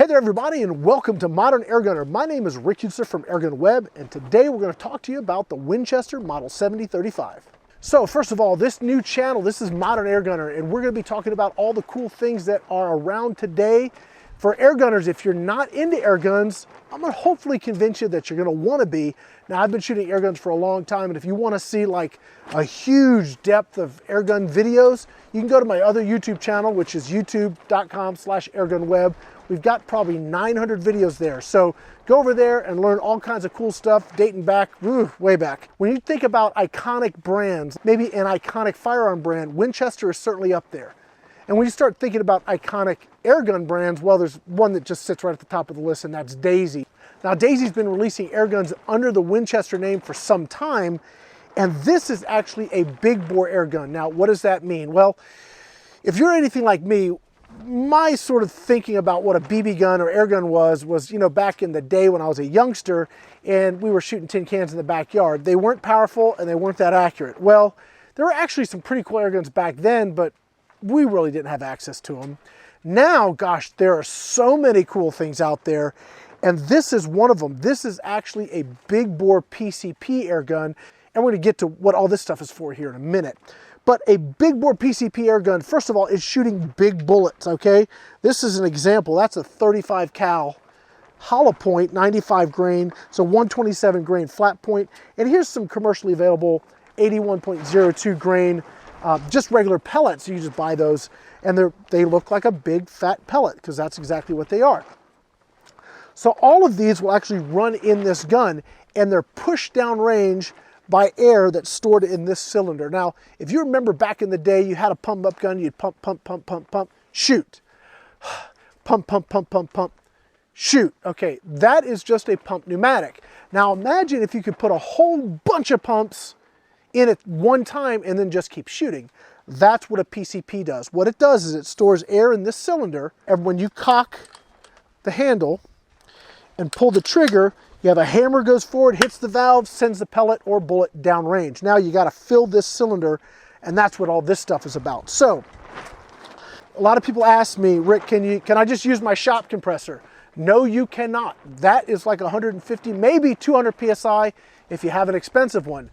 Hey there everybody, and welcome to Modern Airgunner. My name is Rick Hutzer from Airgun Web, and today we're going to talk to you about the Winchester Model 7035. So first of all, this new channel, this is Modern Airgunner, and we're going to be talking about all the cool things that are around today. For airgunners, if you're not into airguns, I'm going to hopefully convince you that you're going to want to be. Now, I've been shooting airguns for a long time, and if you want to see like a huge depth of airgun videos, you can go to my other YouTube channel, which is youtube.com/airgunweb. We've got probably 900 videos there. So go over there and learn all kinds of cool stuff dating back, way back. When you think about iconic brands, maybe an iconic firearm brand, Winchester is certainly up there. And when you start thinking about iconic airgun brands, well, there's one that just sits right at the top of the list, and that's Daisy. Now, Daisy's been releasing airguns under the Winchester name for some time, and this is actually a big bore airgun. Now, what does that mean? Well, if you're anything like me, my sort of thinking about what a BB gun or airgun was, you know, back in the day when I was a youngster and we were shooting tin cans in the backyard. They weren't powerful and they weren't that accurate. Well, there were actually some pretty cool airguns back then, but we really didn't have access to them. Now, gosh, there are so many cool things out there, and this is one of them. This is actually a big bore PCP airgun, and we're gonna get to what all this stuff is for here in a minute. But a big bore PCP airgun, first of all, is shooting big bullets, okay? This is an example. That's a 35 cal hollow point, 95 grain, so 127 grain flat point. And here's some commercially available 81.02 grain, just regular pellets. You just buy those, and they look like a big fat pellet, because that's exactly what they are. So all of these will actually run in this gun, and they're pushed down range by air that's stored in this cylinder. Now, if you remember back in the day, you had a pump up gun, you'd pump, pump, pump, pump, pump, shoot. Pump, pump, pump, pump, pump, shoot. Okay, that is just a pump pneumatic. Now imagine if you could put a whole bunch of pumps in at one time and then just keep shooting. That's what a PCP does. What it does is it stores air in this cylinder, and when you cock the handle and pull the trigger, you have a hammer goes forward, hits the valve, sends the pellet or bullet downrange. Now you got to fill this cylinder, and that's what all this stuff is about. So a lot of people ask me, Rick, can I just use my shop compressor? No, you cannot. That is like 150, maybe 200 PSI if you have an expensive one.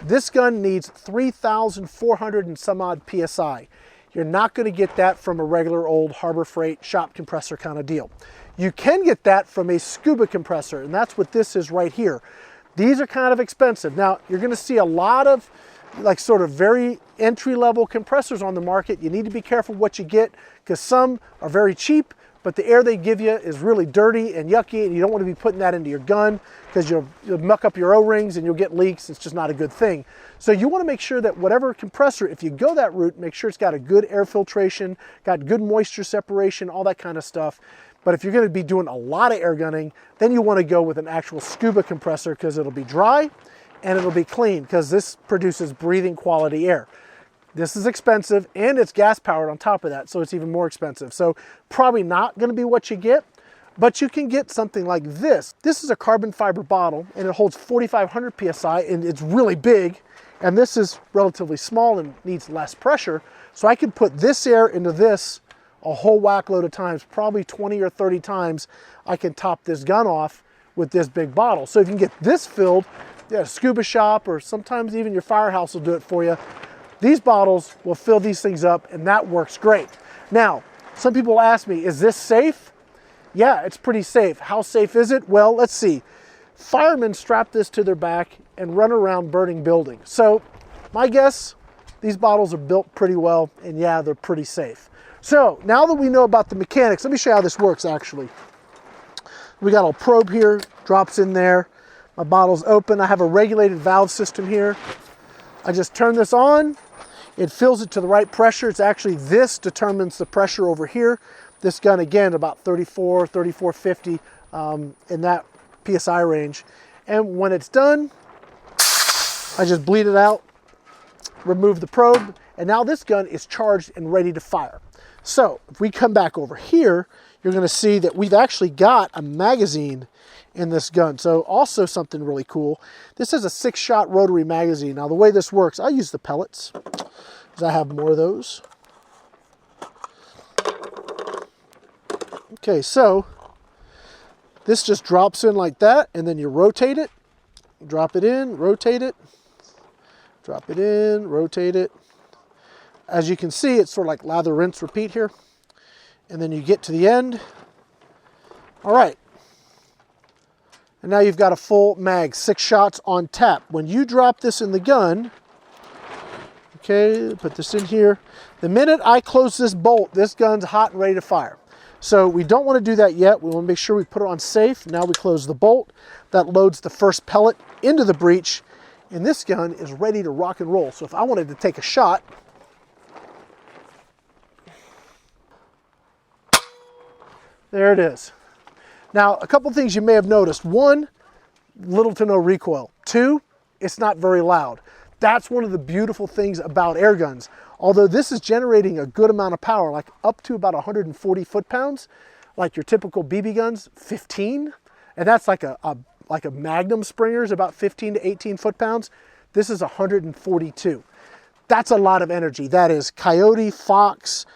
This gun needs 3,400 and some odd PSI. You're not going to get that from a regular old Harbor Freight shop compressor kind of deal. You can get that from a Scuba Compressor, and that's what this is right here. These are kind of expensive. Now, you're going to see a lot of like sort of very entry-level compressors on the market. You need to be careful what you get, because some are very cheap, but the air they give you is really dirty and yucky, and you don't want to be putting that into your gun, because you'll muck up your O-rings and you'll get leaks. It's just not a good thing. So you want to make sure that whatever compressor, if you go that route, make sure it's got a good air filtration, got good moisture separation, all that kind of stuff. But if you're going to be doing a lot of air gunning, then you want to go with an actual Scuba compressor, because it'll be dry and it'll be clean, because this produces breathing quality air. This is expensive, and it's gas powered on top of that, so it's even more expensive. So probably not going to be what you get, but you can get something like this. This is a carbon fiber bottle, and it holds 4,500 PSI, and it's really big. And this is relatively small and needs less pressure. So I can put this air into this a whole whack load of times, probably 20 or 30 times. I can top this gun off with this big bottle. So if you can get this filled, a scuba shop, or sometimes even your firehouse will do it for you. These bottles will fill these things up, and that works great. Now, some people ask me, is this safe? Yeah, it's pretty safe. How safe is it? Well, let's see. Firemen strap this to their back and run around burning buildings. So my guess, these bottles are built pretty well, and yeah, they're pretty safe. So now that we know about the mechanics, let me show you how this works actually. We got a probe here, drops in there. My bottle's open. I have a regulated valve system here. I just turn this on. It fills it to the right pressure. It's actually, this determines the pressure over here. This gun, again, about 34, 3450 in that PSI range. And when it's done, I just bleed it out, remove the probe, and now this gun is charged and ready to fire. So if we come back over here, you're going to see that we've actually got a magazine in this gun. So also something really cool. This is a 6-shot rotary magazine. Now the way this works, I use the pellets because I have more of those. Okay, so This just drops in like that, and then you rotate it, drop it in, rotate it, drop it in, rotate it. As you can see, it's sort of like lather, rinse, repeat here. And then you get to the end. All right. And now you've got a full mag, 6 shots on tap. When you drop this in the gun, okay, put this in here. The minute I close this bolt, this gun's hot and ready to fire. So we don't want to do that yet. We want to make sure we put it on safe. Now we close the bolt. That loads the first pellet into the breech. And this gun is ready to rock and roll. So if I wanted to take a shot, there it is. Now, a couple things you may have noticed. 1, little to no recoil. 2, it's not very loud. That's one of the beautiful things about air guns. Although this is generating a good amount of power, like up to about 140 foot-pounds, like your typical BB guns, 15. And that's like a Magnum Springer's about 15 to 18 foot-pounds. This is 142. That's a lot of energy. That is coyote, fox,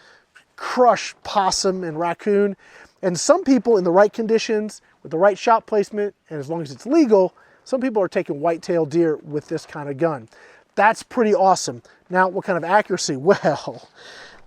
crush possum, and raccoon. And some people in the right conditions, with the right shot placement, and as long as it's legal, some people are taking whitetail deer with this kind of gun. That's pretty awesome. Now, what kind of accuracy? Well,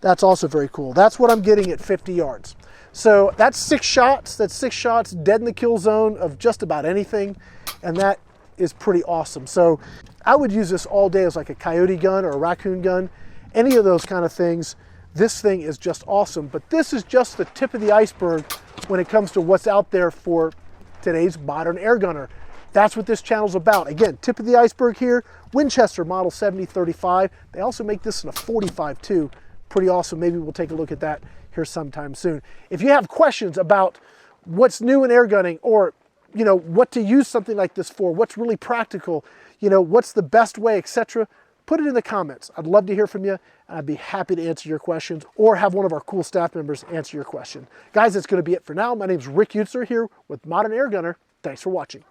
that's also very cool. That's what I'm getting at 50 yards. So that's 6 shots. That's 6 shots dead in the kill zone of just about anything. And that is pretty awesome. So I would use this all day as like a coyote gun or a raccoon gun, any of those kind of things. This thing is just awesome, but this is just the tip of the iceberg when it comes to what's out there for today's modern air gunner. That's what this channel's about. Again, tip of the iceberg here, Winchester Model 7035. They also make this in a 45 too. Pretty awesome. Maybe we'll take a look at that here sometime soon. If you have questions about what's new in air gunning, or what to use something like this for, what's really practical, what's the best way, etc., put it in the comments. I'd love to hear from you, and I'd be happy to answer your questions or have one of our cool staff members answer your question. Guys, that's going to be it for now. My name is Rick Utzer here with Modern Air Gunner. Thanks for watching.